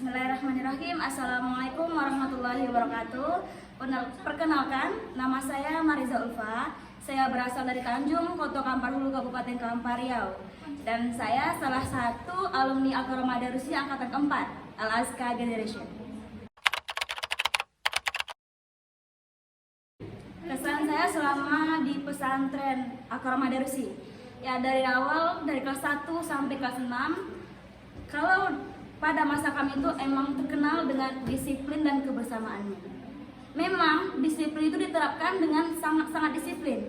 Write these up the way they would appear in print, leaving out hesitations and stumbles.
Bismillahirrahmanirrahim. Assalamualaikum warahmatullahi wabarakatuh. Perkenalkan, nama saya Mariza Ulfa. Saya berasal dari Tanjung, Kota Kampar Hulu, Kabupaten Kampar Riau. Dan saya salah satu alumni Al-Karamah Darusi angkatan keempat, Al-Azka Generation. Kesan saya selama di pesantren Al-Karamah Darusi, ya dari awal, dari kelas 1 sampai kelas 6, kalau pada masa kami itu emang terkenal dengan disiplin dan kebersamaannya. Memang disiplin itu diterapkan dengan sangat-sangat disiplin.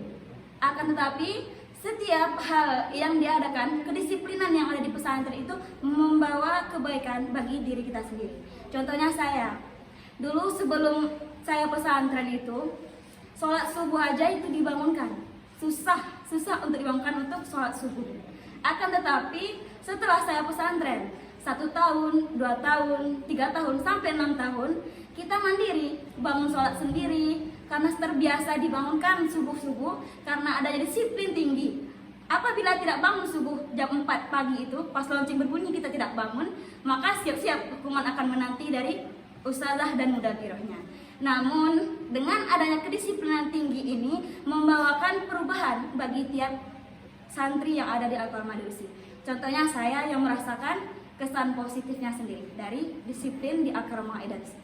Akan tetapi setiap hal yang diadakan, kedisiplinan yang ada di pesantren itu membawa kebaikan bagi diri kita sendiri. Contohnya saya, dulu sebelum saya pesantren itu, sholat subuh aja itu dibangunkan. Susah untuk dibangunkan untuk sholat subuh. Akan tetapi setelah saya pesantren, 1 tahun, 2 tahun, 3 tahun, sampai 6 tahun, kita mandiri, bangun sholat sendiri, karena terbiasa dibangunkan subuh-subuh, karena adanya disiplin tinggi. Apabila tidak bangun subuh jam 4 pagi itu, pas lonceng berbunyi kita tidak bangun, maka siap-siap hukuman akan menanti dari ustazah dan mudabirohnya. Namun, dengan adanya kedisiplinan tinggi ini, membawakan perubahan bagi tiap santri yang ada di Al-Karamah Darusi. Contohnya saya yang merasakan kesan positifnya sendiri dari disiplin di Al-Karamah Darusi.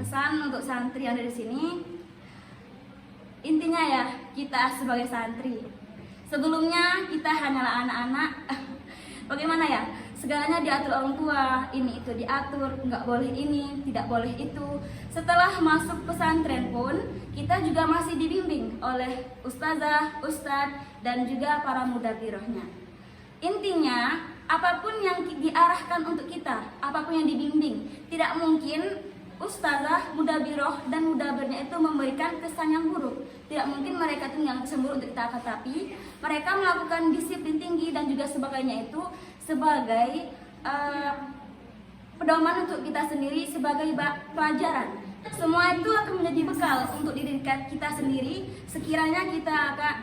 Pesan untuk santri yang ada di sini, intinya ya, kita sebagai santri, sebelumnya kita hanyalah anak-anak. Bagaimana ya? Segalanya diatur orang tua, ini itu diatur, nggak boleh ini, tidak boleh itu. Setelah masuk pesantren pun, kita juga masih dibimbing oleh ustazah, ustadz, dan juga para mudabirohnya. Intinya, apapun yang diarahkan untuk kita, apapun yang dibimbing, tidak mungkin ustazah, mudabiroh, dan mudabirnya itu memberikan kesan yang buruk. Tidak mungkin mereka itu yang kesan buruk untuk kita, tetapi mereka melakukan disiplin tinggi dan juga sebagainya itu sebagai pedoman untuk kita sendiri, sebagai pelajaran. Semua itu akan menjadi bekal untuk diri kita sendiri sekiranya kita akan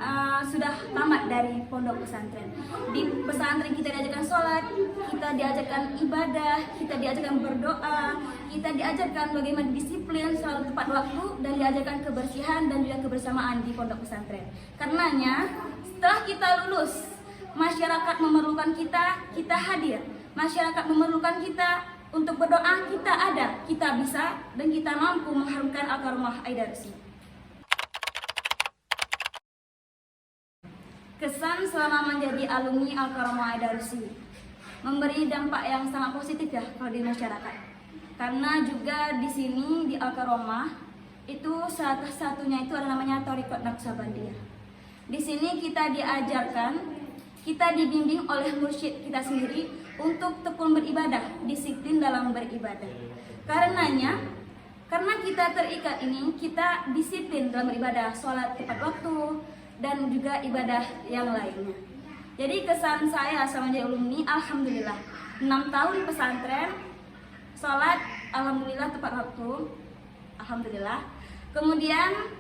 sudah tamat dari pondok pesantren. Di pesantren kita diajarkan sholat, kita diajarkan ibadah, kita diajarkan berdoa, kita diajarkan bagaimana disiplin, selalu tepat waktu, dan diajarkan kebersihan dan juga kebersamaan di pondok pesantren. Karenanya setelah kita lulus, masyarakat memerlukan kita, kita hadir. Masyarakat memerlukan kita untuk berdoa, kita ada, kita bisa, dan kita mampu mengharumkan Al-Karamah Darusi. Kesan selama menjadi alumni Al-Karamah Darusi memberi dampak yang sangat positif ya kalau di masyarakat. Karena juga di sini di Al-Karamah itu satu-satunya itu ada namanya Thariqat Naqsabandiyah. Di sini kita diajarkan, kita dibimbing oleh mursyid kita sendiri untuk tekun beribadah, disiplin dalam beribadah. Karena kita terikat ini, kita disiplin dalam beribadah, sholat tepat waktu, dan juga ibadah yang lainnya. Jadi kesan saya sama jadi alumni, alhamdulillah, 6 tahun pesantren, sholat, alhamdulillah tepat waktu, alhamdulillah. Kemudian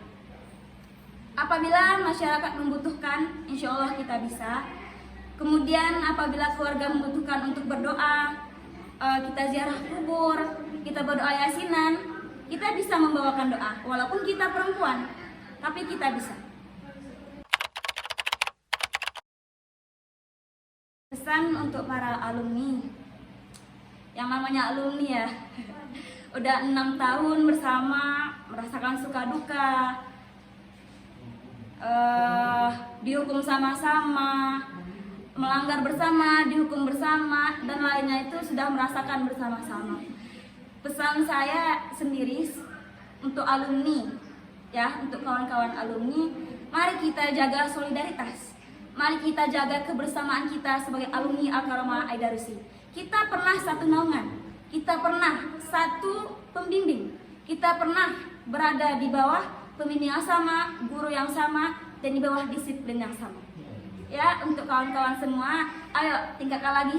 apabila masyarakat membutuhkan, insya Allah kita bisa. Kemudian apabila keluarga membutuhkan untuk berdoa, kita ziarah kubur, kita berdoa yasinan, kita bisa membawakan doa. Walaupun kita perempuan, tapi kita bisa. Pesan untuk para alumni, yang namanya alumni ya, udah 6 tahun bersama, merasakan suka duka, dihukum sama-sama, melanggar bersama, dihukum bersama, dan lainnya itu sudah merasakan bersama-sama. Pesan saya sendiri untuk alumni, ya, untuk kawan-kawan alumni, mari kita jaga solidaritas, mari kita jaga kebersamaan kita sebagai alumni Al-Karamah Darusi. Kita pernah satu naungan, kita pernah satu pembimbing, kita pernah berada di bawah pembimbing yang sama, guru yang sama, dan di bawah disiplin yang sama. Ya, untuk kawan-kawan semua, ayo tingkatkan lagi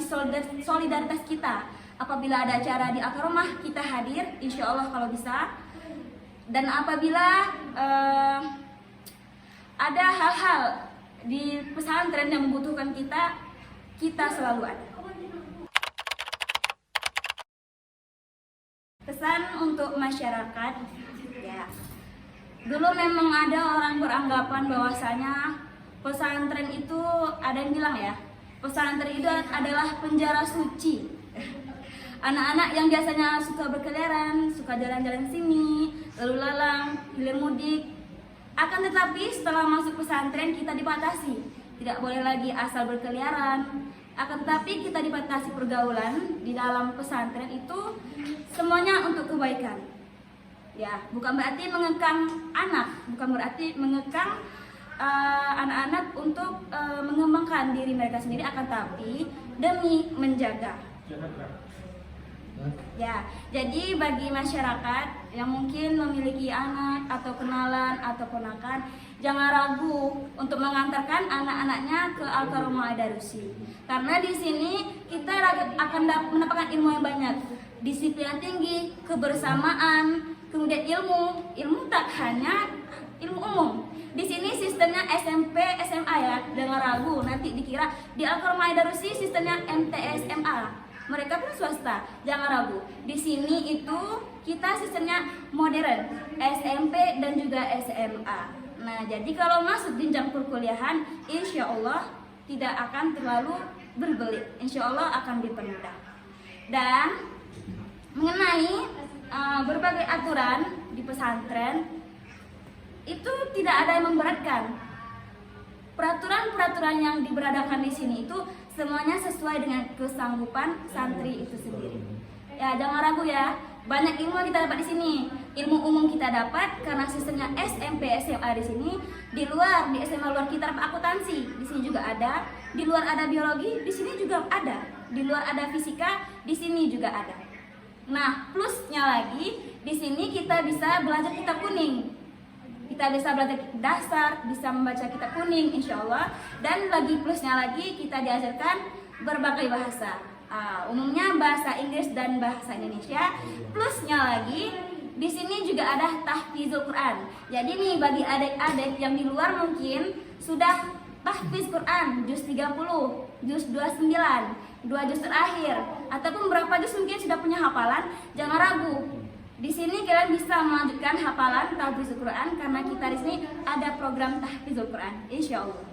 solidaritas kita. Apabila ada acara di Al-Karamah, kita hadir, insya Allah kalau bisa. Dan apabila ada hal-hal di pesantren yang membutuhkan kita kita selalu ada. Pesan untuk masyarakat, ya. Dulu memang ada orang beranggapan bahwasanya pesantren itu, ada yang bilang ya, pesantren itu adalah penjara suci. Anak-anak yang biasanya suka berkeliaran, suka jalan-jalan sini, lalu lalang, hilir mudik. Akan tetapi setelah masuk pesantren kita dibatasi, tidak boleh lagi asal berkeliaran. Akan tetapi kita dibatasi pergaulan di dalam pesantren itu semuanya untuk kebaikan. Ya, bukan berarti mengekang anak, bukan berarti mengekang anak-anak untuk mengembangkan diri mereka sendiri, akan tapi demi menjaga. Ya, jadi bagi masyarakat yang mungkin memiliki anak atau kenalan atau ponakan, jangan ragu untuk mengantarkan anak-anaknya ke Al-Karamah Ad-Darusi. Karena di sini kita akan mendapatkan ilmu yang banyak, disiplin yang tinggi, kebersamaan, kemudian ilmu tak hanya ilmu umum. Di sini sistemnya SMP, SMA ya, jangan ragu nanti dikira di Al-Karamah Ad-Darusi sistemnya MTS, MA. Mereka pun swasta, jangan ragu. Di sini itu kita sistemnya modern, SMP dan juga SMA. Nah, jadi kalau masuk jenjang perkuliahan, insya Allah tidak akan terlalu berbelit. Insya Allah akan dipermudah. Dan mengenai berbagai aturan di pesantren, itu tidak ada yang memberatkan. Peraturan-peraturan yang diberadakan di sini itu semuanya sesuai dengan kesanggupan santri itu sendiri. Ya, jangan ragu ya. Banyak ilmu yang kita dapat di sini. Ilmu umum kita dapat karena sistemnya SMP, SMA di sini. Di luar, di SMA luar kita dapat akuntansi. Di sini juga ada. Di luar ada biologi, di sini juga ada. Di luar ada fisika, di sini juga ada. Nah, plusnya lagi, di sini kita bisa belajar kitab kuning. Kita bisa belajar dasar, bisa membaca kitab kuning insya Allah. Dan lagi plusnya lagi kita diajarkan berbagai bahasa, umumnya bahasa Inggris dan bahasa Indonesia. Plusnya lagi di sini juga ada tahfizul Quran. Jadi nih bagi adik-adik yang di luar mungkin sudah tahfiz Quran juz 30, juz 29, 2 juz terakhir, ataupun berapa juz mungkin sudah punya hafalan, jangan ragu. Di sini kalian bisa melanjutkan hafalan tahfizul Quran karena kita di sini ada program tahfizul Quran, insya Allah.